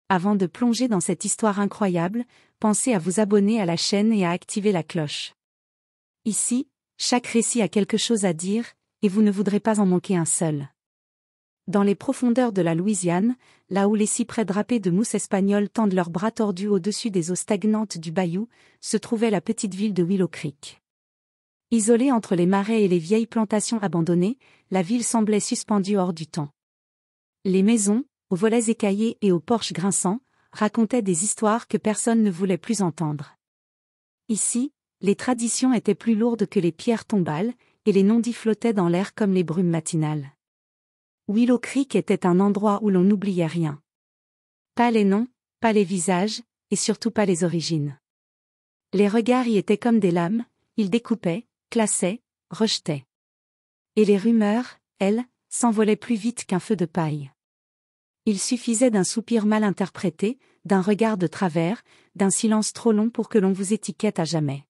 Avant de plonger dans cette histoire incroyable, pensez à vous abonner à la chaîne et à activer la cloche. Ici, chaque récit a quelque chose à dire, et vous ne voudrez pas en manquer un seul. Dans les profondeurs de la Louisiane, là où les cyprès drapés de mousse espagnole tendent leurs bras tordus au-dessus des eaux stagnantes du bayou, se trouvait la petite ville de Willow Creek. Isolée entre les marais et les vieilles plantations abandonnées, la ville semblait suspendue hors du temps. Les maisons, aux volets écaillés et aux porches grinçants, racontaient des histoires que personne ne voulait plus entendre. Ici, les traditions étaient plus lourdes que les pierres tombales, et les non-dits flottaient dans l'air comme les brumes matinales. Willow Creek était un endroit où l'on n'oubliait rien. Pas les noms, pas les visages, et surtout pas les origines. Les regards y étaient comme des lames, ils découpaient, classaient, rejetaient. Et les rumeurs, elles, s'envolaient plus vite qu'un feu de paille. Il suffisait d'un soupir mal interprété, d'un regard de travers, d'un silence trop long pour que l'on vous étiquette à jamais.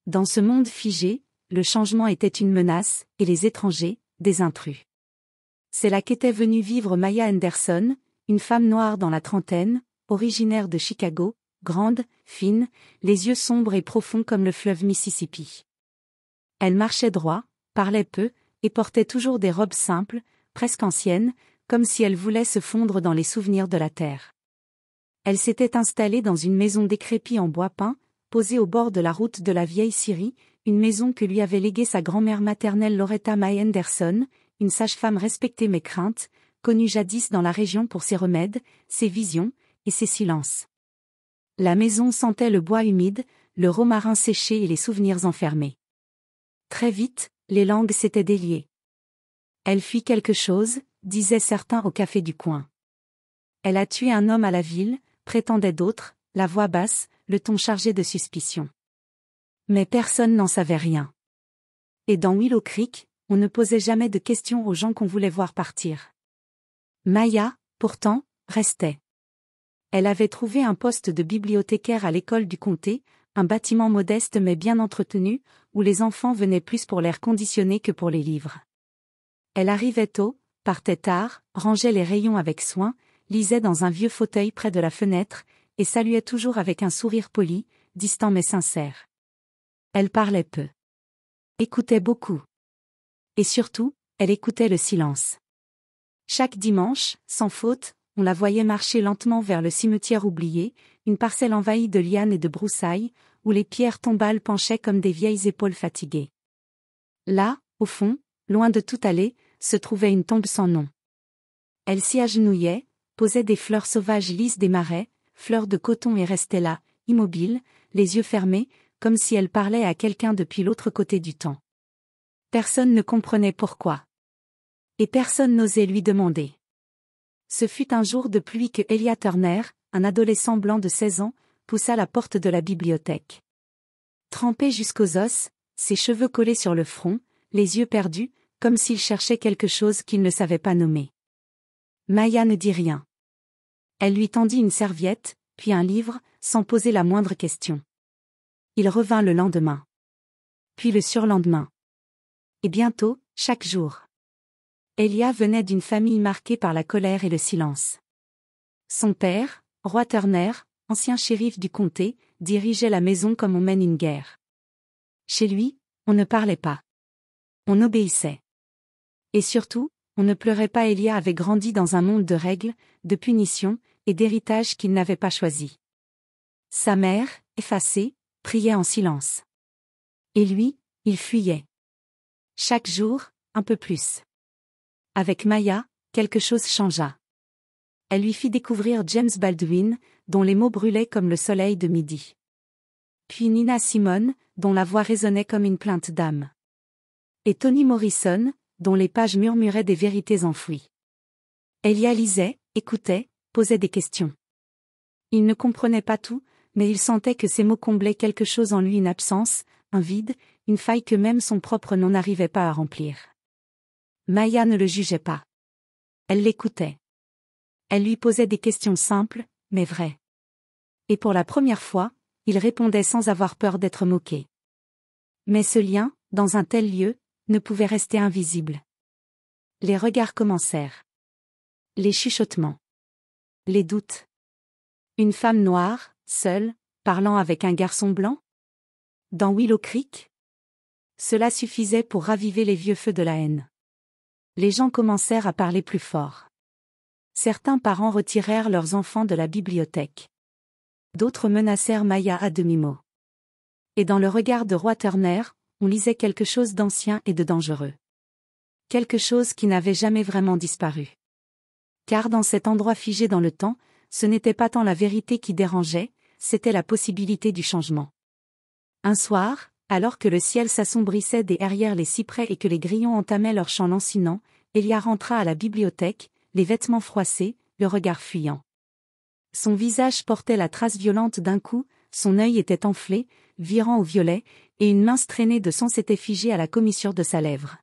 Dans ce monde figé, le changement était une menace, et les étrangers, des intrus. C'est là qu'était venue vivre Maya Anderson, une femme noire dans la trentaine, originaire de Chicago, grande, fine, les yeux sombres et profonds comme le fleuve Mississippi. Elle marchait droit, parlait peu, et portait toujours des robes simples, presque anciennes, comme si elle voulait se fondre dans les souvenirs de la terre. Elle s'était installée dans une maison décrépite en bois peint, posée au bord de la route de la vieille Syrie, une maison que lui avait léguée sa grand-mère maternelle Loretta Mae Anderson, une sage-femme respectée mais crainte, connue jadis dans la région pour ses remèdes, ses visions, et ses silences. La maison sentait le bois humide, le romarin séché et les souvenirs enfermés. Très vite, les langues s'étaient déliées. Elle fuit quelque chose, disaient certains au café du coin. Elle a tué un homme à la ville, prétendaient d'autres, la voix basse, le ton chargé de suspicion. Mais personne n'en savait rien. Et dans Willow Creek, on ne posait jamais de questions aux gens qu'on voulait voir partir. Maya, pourtant, restait. Elle avait trouvé un poste de bibliothécaire à l'école du comté, un bâtiment modeste mais bien entretenu, où les enfants venaient plus pour l'air conditionné que pour les livres. Elle arrivait tôt, partait tard, rangeait les rayons avec soin, lisait dans un vieux fauteuil près de la fenêtre, et saluait toujours avec un sourire poli, distant mais sincère. Elle parlait peu. Écoutait beaucoup. Et surtout, elle écoutait le silence. Chaque dimanche, sans faute, on la voyait marcher lentement vers le cimetière oublié, une parcelle envahie de lianes et de broussailles, où les pierres tombales penchaient comme des vieilles épaules fatiguées. Là, au fond, loin de tout aller, se trouvait une tombe sans nom. Elle s'y agenouillait, posait des fleurs sauvages lisses des marais, fleurs de coton et restait là, immobile, les yeux fermés, comme si elle parlait à quelqu'un depuis l'autre côté du temps. Personne ne comprenait pourquoi. Et personne n'osait lui demander. Ce fut un jour de pluie que Elia Turner, un adolescent blanc de 16 ans, poussa la porte de la bibliothèque. Trempé jusqu'aux os, ses cheveux collés sur le front, les yeux perdus, comme s'il cherchait quelque chose qu'il ne savait pas nommer. Maya ne dit rien. Elle lui tendit une serviette, puis un livre, sans poser la moindre question. Il revint le lendemain. Puis le surlendemain. Et bientôt, chaque jour. Elia venait d'une famille marquée par la colère et le silence. Son père, Roy Turner, ancien shérif du comté, dirigeait la maison comme on mène une guerre. Chez lui, on ne parlait pas. On obéissait. Et surtout, on ne pleurait pas. Elia avait grandi dans un monde de règles, de punitions, et d'héritages qu'il n'avait pas choisi. Sa mère, effacée, priait en silence. Et lui, il fuyait. Chaque jour, un peu plus. Avec Maya, quelque chose changea. Elle lui fit découvrir James Baldwin, dont les mots brûlaient comme le soleil de midi. Puis Nina Simone, dont la voix résonnait comme une plainte d'âme. Et Toni Morrison, dont les pages murmuraient des vérités enfouies. Elia lisait, écoutait, posait des questions. Il ne comprenait pas tout, mais il sentait que ces mots comblaient quelque chose en lui, une absence, un vide, une faille que même son propre nom n'arrivait pas à remplir. Maya ne le jugeait pas. Elle l'écoutait. Elle lui posait des questions simples, mais vraies. Et pour la première fois, il répondait sans avoir peur d'être moqué. Mais ce lien, dans un tel lieu, ne pouvait rester invisible. Les regards commencèrent. Les chuchotements. Les doutes. Une femme noire, seule, parlant avec un garçon blanc? Dans Willow Creek? Cela suffisait pour raviver les vieux feux de la haine. Les gens commencèrent à parler plus fort. Certains parents retirèrent leurs enfants de la bibliothèque. D'autres menacèrent Maya à demi-mot. Et dans le regard de Roi Turner, on lisait quelque chose d'ancien et de dangereux. Quelque chose qui n'avait jamais vraiment disparu. Car dans cet endroit figé dans le temps, ce n'était pas tant la vérité qui dérangeait, c'était la possibilité du changement. Un soir, alors que le ciel s'assombrissait derrière les cyprès et que les grillons entamaient leur chant lancinant, Elia rentra à la bibliothèque, les vêtements froissés, le regard fuyant. Son visage portait la trace violente d'un coup, son œil était enflé, virant au violet, et une mince traînée de sang s'était figée à la commissure de sa lèvre.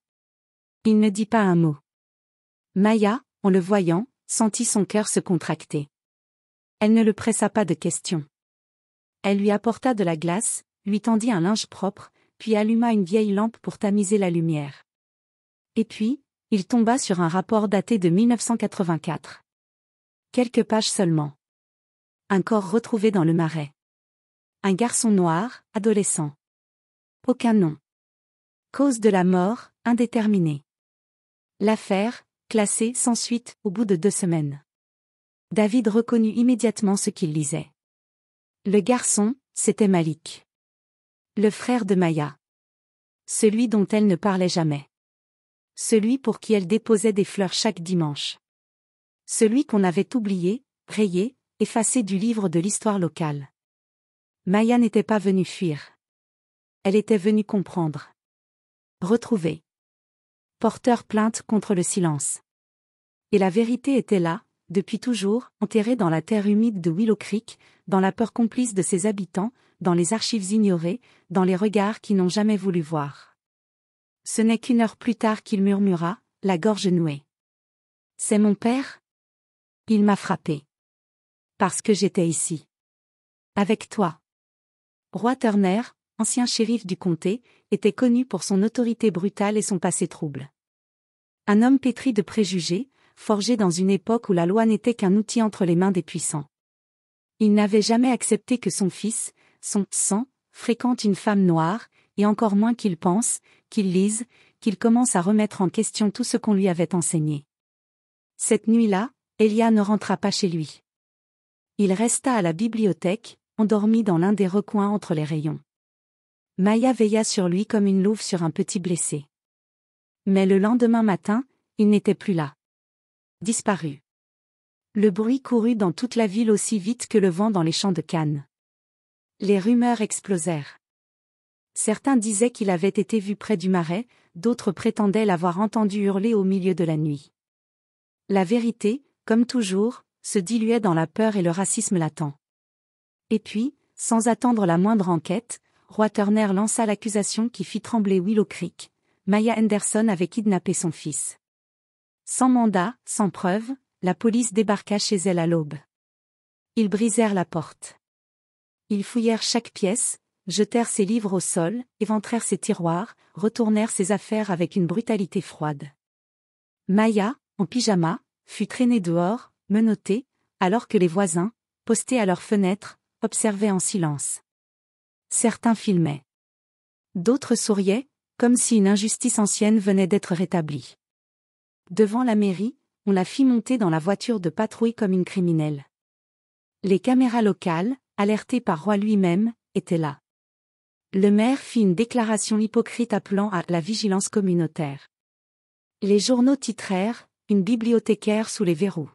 Il ne dit pas un mot. Maya, en le voyant, sentit son cœur se contracter. Elle ne le pressa pas de questions. Elle lui apporta de la glace, lui tendit un linge propre, puis alluma une vieille lampe pour tamiser la lumière. Et puis, il tomba sur un rapport daté de 1984. Quelques pages seulement. Un corps retrouvé dans le marais. Un garçon noir, adolescent. Aucun nom. Cause de la mort, indéterminée. L'affaire, classée sans suite au bout de 2 semaines. David reconnut immédiatement ce qu'il lisait. Le garçon, c'était Malik. Le frère de Maya. Celui dont elle ne parlait jamais. Celui pour qui elle déposait des fleurs chaque dimanche. Celui qu'on avait oublié, rayé, effacé du livre de l'histoire locale. Maya n'était pas venue fuir. Elle était venue comprendre. Retrouver. Porteur plainte contre le silence. Et la vérité était là, depuis toujours, enterrée dans la terre humide de Willow Creek, dans la peur complice de ses habitants, dans les archives ignorées, dans les regards qui n'ont jamais voulu voir. Ce n'est qu'1 heure plus tard qu'il murmura, la gorge nouée. C'est mon père? Il m'a frappé. Parce que j'étais ici. Avec toi. Roi Turner, ancien shérif du comté, était connu pour son autorité brutale et son passé trouble. Un homme pétri de préjugés, forgé dans une époque où la loi n'était qu'un outil entre les mains des puissants. Il n'avait jamais accepté que son fils, son sang, fréquente une femme noire, et encore moins qu'il pense, qu'il lise, qu'il commence à remettre en question tout ce qu'on lui avait enseigné. Cette nuit-là, Elia ne rentra pas chez lui. Il resta à la bibliothèque, endormi dans l'un des recoins entre les rayons. Maya veilla sur lui comme une louve sur un petit blessé. Mais le lendemain matin, il n'était plus là. Disparu. Le bruit courut dans toute la ville aussi vite que le vent dans les champs de canne. Les rumeurs explosèrent. Certains disaient qu'il avait été vu près du marais, d'autres prétendaient l'avoir entendu hurler au milieu de la nuit. La vérité, comme toujours, se diluait dans la peur et le racisme latent. Et puis, sans attendre la moindre enquête, Roi Turner lança l'accusation qui fit trembler Willow Creek. Maya Henderson avait kidnappé son fils. Sans mandat, sans preuve, la police débarqua chez elle à l'aube. Ils brisèrent la porte. Ils fouillèrent chaque pièce, jetèrent ses livres au sol, éventrèrent ses tiroirs, retournèrent ses affaires avec une brutalité froide. Maya, en pyjama, fut traînée dehors, menottée, alors que les voisins, postés à leurs fenêtres, observaient en silence. Certains filmaient. D'autres souriaient, comme si une injustice ancienne venait d'être rétablie. Devant la mairie, on la fit monter dans la voiture de patrouille comme une criminelle. Les caméras locales, alertées par Roy lui-même, étaient là. Le maire fit une déclaration hypocrite appelant à la vigilance communautaire. Les journaux titrèrent « Une bibliothécaire sous les verrous ».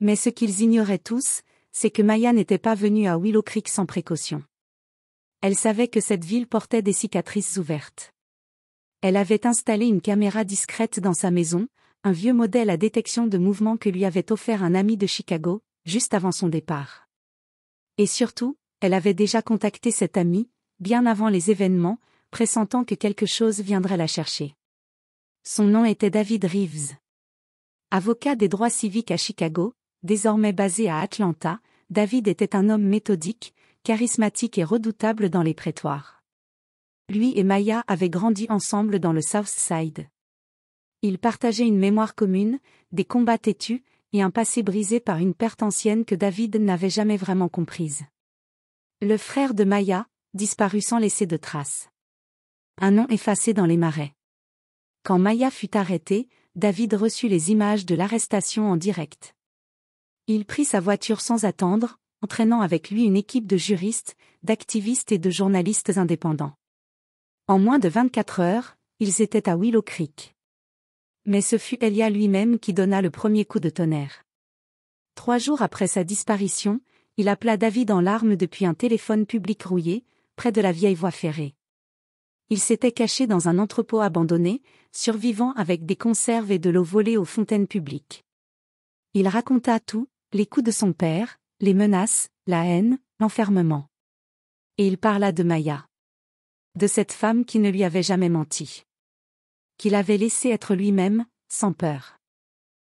Mais ce qu'ils ignoraient tous, c'est que Maya n'était pas venue à Willow Creek sans précaution. Elle savait que cette ville portait des cicatrices ouvertes. Elle avait installé une caméra discrète dans sa maison, un vieux modèle à détection de mouvement que lui avait offert un ami de Chicago, juste avant son départ. Et surtout, elle avait déjà contacté cet ami, bien avant les événements, pressentant que quelque chose viendrait la chercher. Son nom était David Reeves. Avocat des droits civiques à Chicago, désormais basé à Atlanta, David était un homme méthodique, charismatique et redoutable dans les prétoires. Lui et Maya avaient grandi ensemble dans le South Side. Ils partageaient une mémoire commune, des combats têtus, et un passé brisé par une perte ancienne que David n'avait jamais vraiment comprise. Le frère de Maya, disparu sans laisser de traces. Un nom effacé dans les marais. Quand Maya fut arrêtée, David reçut les images de l'arrestation en direct. Il prit sa voiture sans attendre, entraînant avec lui une équipe de juristes, d'activistes et de journalistes indépendants. En moins de 24 heures, ils étaient à Willow Creek. Mais ce fut Elia lui-même qui donna le premier coup de tonnerre. 3 jours après sa disparition, il appela David en larmes depuis un téléphone public rouillé, près de la vieille voie ferrée. Il s'était caché dans un entrepôt abandonné, survivant avec des conserves et de l'eau volée aux fontaines publiques. Il raconta tout, les coups de son père, les menaces, la haine, l'enfermement. Et il parla de Maya. De cette femme qui ne lui avait jamais menti. Qu'il avait laissé être lui-même, sans peur.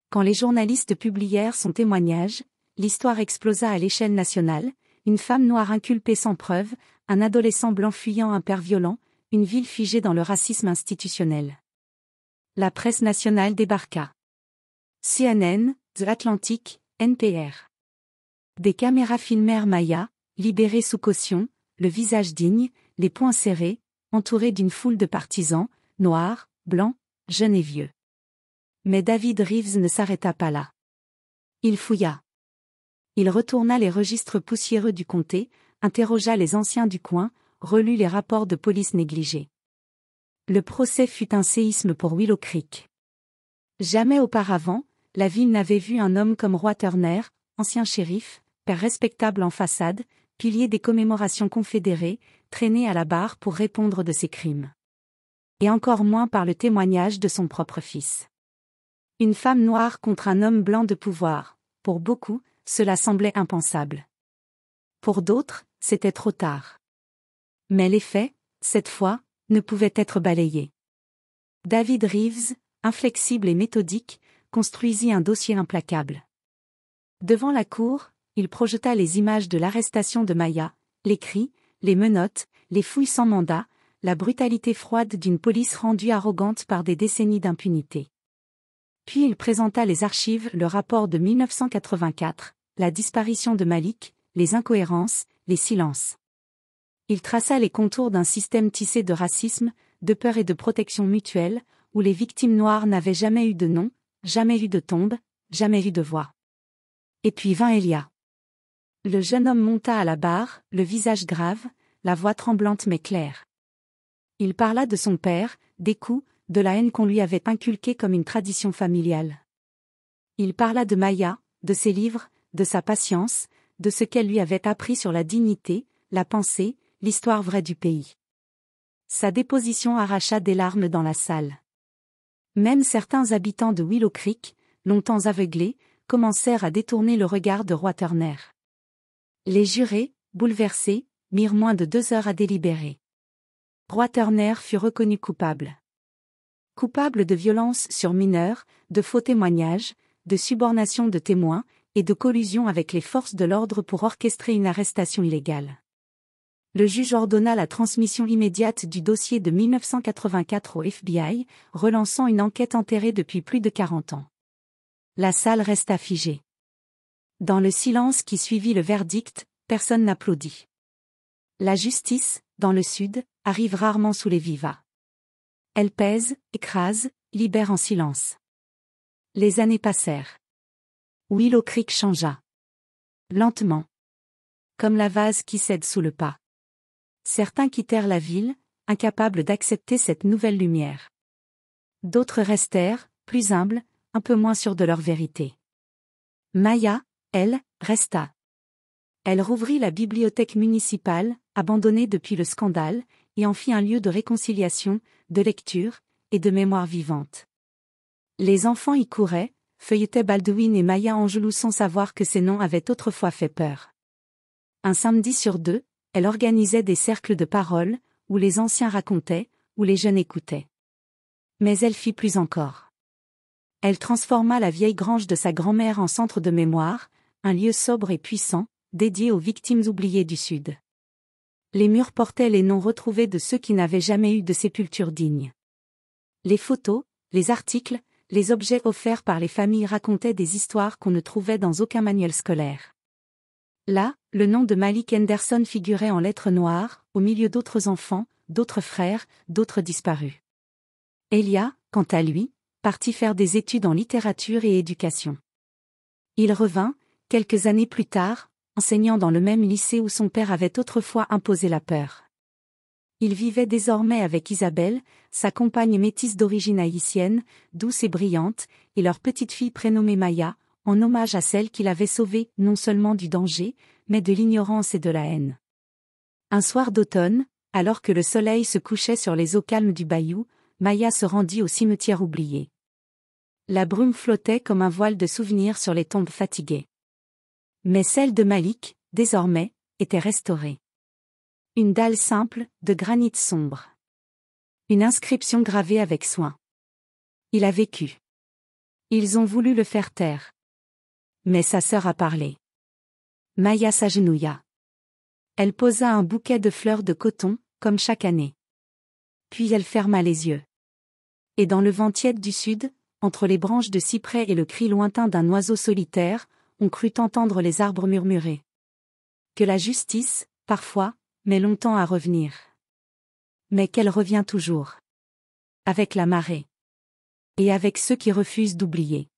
Quand les journalistes publièrent son témoignage, l'histoire explosa à l'échelle nationale, une femme noire inculpée sans preuve, un adolescent blanc fuyant un père violent, une ville figée dans le racisme institutionnel. La presse nationale débarqua. CNN, The Atlantic, NPR. Des caméras filmèrent Maya, libérée sous caution, le visage digne, les poings serrés, entourée d'une foule de partisans, noirs, blancs, jeunes et vieux. Mais David Reeves ne s'arrêta pas là. Il fouilla. Il retourna les registres poussiéreux du comté, interrogea les anciens du coin, relut les rapports de police négligés. Le procès fut un séisme pour Willow Creek. Jamais auparavant, la ville n'avait vu un homme comme Roy Turner, ancien shérif, père respectable en façade, pilier des commémorations confédérées, traîné à la barre pour répondre de ses crimes. Et encore moins par le témoignage de son propre fils. Une femme noire contre un homme blanc de pouvoir, pour beaucoup, cela semblait impensable. Pour d'autres, c'était trop tard. Mais les faits, cette fois, ne pouvaient être balayés. David Reeves, inflexible et méthodique, construisit un dossier implacable. Devant la cour, il projeta les images de l'arrestation de Maya, les cris, les menottes, les fouilles sans mandat, la brutalité froide d'une police rendue arrogante par des décennies d'impunité. Puis il présenta les archives, le rapport de 1984, la disparition de Malik, les incohérences, les silences. Il traça les contours d'un système tissé de racisme, de peur et de protection mutuelle, où les victimes noires n'avaient jamais eu de nom, jamais eu de tombe, jamais eu de voix. Et puis vint Elia. Le jeune homme monta à la barre, le visage grave, la voix tremblante mais claire. Il parla de son père, des coups, de la haine qu'on lui avait inculquée comme une tradition familiale. Il parla de Maya, de ses livres, de sa patience, de ce qu'elle lui avait appris sur la dignité, la pensée, l'histoire vraie du pays. Sa déposition arracha des larmes dans la salle. Même certains habitants de Willow Creek, longtemps aveuglés, commencèrent à détourner le regard de Roy Turner. Les jurés, bouleversés, mirent moins de 2 heures à délibérer. Roy Turner fut reconnu coupable. Coupable de violences sur mineurs, de faux témoignages, de subornation de témoins, et de collusion avec les forces de l'ordre pour orchestrer une arrestation illégale. Le juge ordonna la transmission immédiate du dossier de 1984 au FBI, relançant une enquête enterrée depuis plus de 40 ans. La salle resta figée. Dans le silence qui suivit le verdict, personne n'applaudit. La justice, dans le Sud, arrive rarement sous les vivas. Elle pèse, écrase, libère en silence. Les années passèrent. Willow Creek changea. Lentement. Comme la vase qui cède sous le pas. Certains quittèrent la ville, incapables d'accepter cette nouvelle lumière. D'autres restèrent, plus humbles, un peu moins sûrs de leur vérité. Maya, elle, resta. Elle rouvrit la bibliothèque municipale, abandonnée depuis le scandale, et en fit un lieu de réconciliation, de lecture, et de mémoire vivante. Les enfants y couraient, feuilletaient Baldwin et Maya Angelou sans savoir que ces noms avaient autrefois fait peur. Un samedi sur 2, elle organisait des cercles de parole, où les anciens racontaient, où les jeunes écoutaient. Mais elle fit plus encore. Elle transforma la vieille grange de sa grand-mère en centre de mémoire, un lieu sobre et puissant, dédié aux victimes oubliées du Sud. Les murs portaient les noms retrouvés de ceux qui n'avaient jamais eu de sépulture digne. Les photos, les articles, les objets offerts par les familles racontaient des histoires qu'on ne trouvait dans aucun manuel scolaire. Là, le nom de Malik Henderson figurait en lettres noires, au milieu d'autres enfants, d'autres frères, d'autres disparus. Elia, quant à lui, partit faire des études en littérature et éducation. Il revint, quelques années plus tard, enseignant dans le même lycée où son père avait autrefois imposé la peur. Il vivait désormais avec Isabelle, sa compagne métisse d'origine haïtienne, douce et brillante, et leur petite fille prénommée Maya, en hommage à celle qu'il avait sauvée non seulement du danger, mais de l'ignorance et de la haine. Un soir d'automne, alors que le soleil se couchait sur les eaux calmes du bayou, Maya se rendit au cimetière oublié. La brume flottait comme un voile de souvenirs sur les tombes fatiguées. Mais celle de Malik, désormais, était restaurée. Une dalle simple, de granit sombre. Une inscription gravée avec soin. Il a vécu. Ils ont voulu le faire taire. Mais sa sœur a parlé. Maya s'agenouilla. Elle posa un bouquet de fleurs de coton, comme chaque année. Puis elle ferma les yeux. Et dans le vent tiède du sud, entre les branches de cyprès et le cri lointain d'un oiseau solitaire, on crut entendre les arbres murmurer. Que la justice, parfois, met longtemps à revenir. Mais qu'elle revient toujours. Avec la marée. Et avec ceux qui refusent d'oublier.